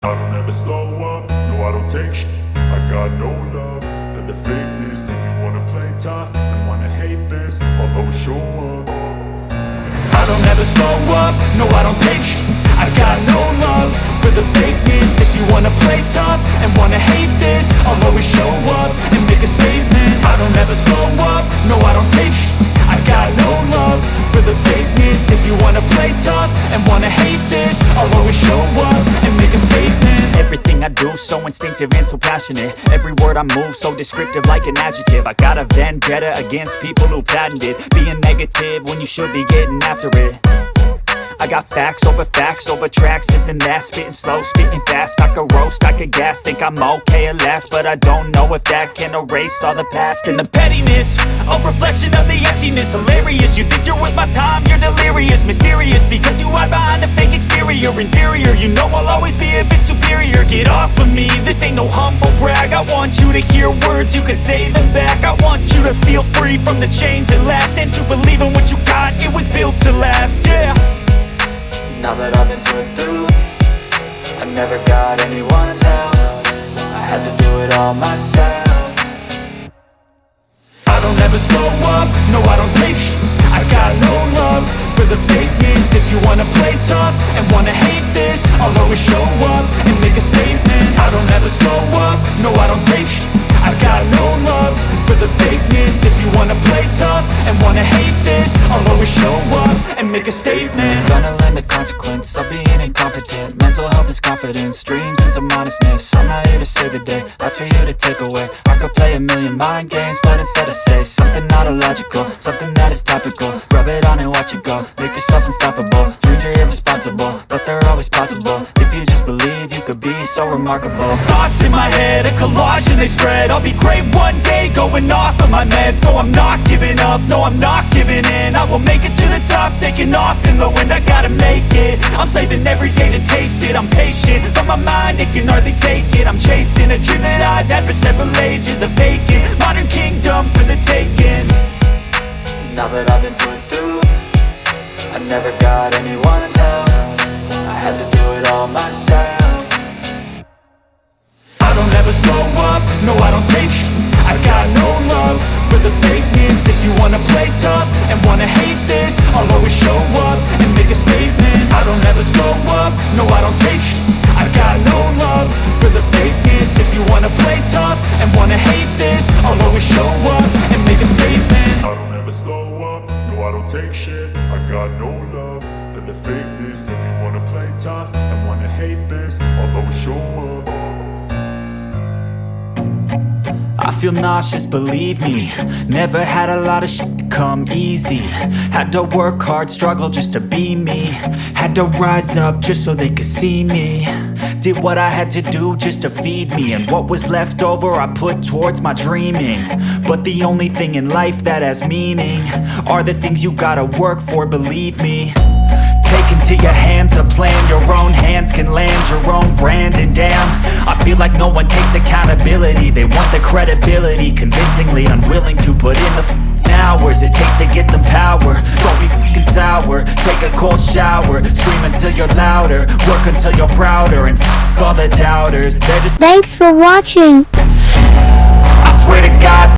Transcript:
I don't ever slow up, no I don't take shit. I got no love for the fakeness. If you wanna play tough and wanna hate this, I'll always show up. I don't ever slow up, no I don't take shit. I got no love for the fakeness. If you wanna play tough and wanna hate this, I'll always show up and make a statement. I don't ever slow up, no I don't take shit. I got no love for the fakeness. If you wanna play tough and wanna hate this, I'll always show up and make a statement. Everything I do so instinctive and so passionate. Every word I move so descriptive like an adjective. I got a vendetta against people who patented being negative when you should be getting after it. I got facts over tracks, this and that. Spitting slow, spitting fast. I could roast, I could gas. Think I'm okay at last, but I don't know if that can erase all the past. And the pettiness, a reflection of the emptiness. Hilarious, you think you're worth my time, you're delirious. Mysterious, because you hide behind a fake exterior. Inferior, you know I'll always be a bit superior. Get off of me, this ain't no humble brag. I want you to hear words, you can say them back. I want you to feel free from the chains that last, and to believe in what you got, it was built to last, yeah. Now that I've been put through, I never got anyone's help. I had to do it all myself. I don't ever slow up, no I don't take shit. I got no love for the fakeness. If you wanna play tough and wanna hate this, I'll always show up and make a statement. I don't ever slow up, no I don't take shit. I got no love for the fakeness. If you wanna play tough and wanna hate this, I'll always show up and make a statement. Gonna learn the consequence of being incompetent. Mental health is confidence, dreams and some honestness. I'm not here to save the day, that's for you to take away. I could play a million mind games, but instead I say something not illogical, something that is topical. Rub it on and watch it go, make yourself unstoppable. Dreams are irresponsible, but they're always possible. If you just believe, you could be so remarkable. Thoughts in my head, a collage and they spread. I'll be great one day, going off of my meds. No, I'm not giving up, no, I'm not giving in. I will make it to the top, taking off in the wind. I gotta make it, I'm saving every day to taste it. I'm patient, but my mind, it can hardly take it. I'm chasing a dream that I've had for several ages. A vacant, modern kingdom for the taking. Now that I've been put through, I never got anyone's help. I had to do it all myself. I don't ever slow up, no I don't take shit. I got no love for the fakeness. If you wanna play tough and wanna hate this, I'll always show up and make a statement. I don't ever slow up, no I don't take shit. I got no love for the fakeness. If you wanna play tough and wanna hate this, I'll always show up and make a statement. I don't ever slow up, no I don't take shit. I got no love for the fakeness. If you wanna play tough and wanna hate this, I'll always show up. I feel nauseous, believe me. Never had a lot of shit come easy. Had to work hard, struggle just to be me. Had to rise up just so they could see me. Did what I had to do just to feed me, and what was left over I put towards my dreaming. But the only thing in life that has meaning are the things you gotta work for, believe me. Take into your hands a plan, your own hands can land your own brand. And damn, I feel like no one takes accountability. They want the credibility, convincingly unwilling to put in the hours it takes to get some power. Don't be f***ing sour, take a cold shower. Scream until you're louder, work until you're prouder. And f*** all the doubters, they're just Thanks for watching. I swear to God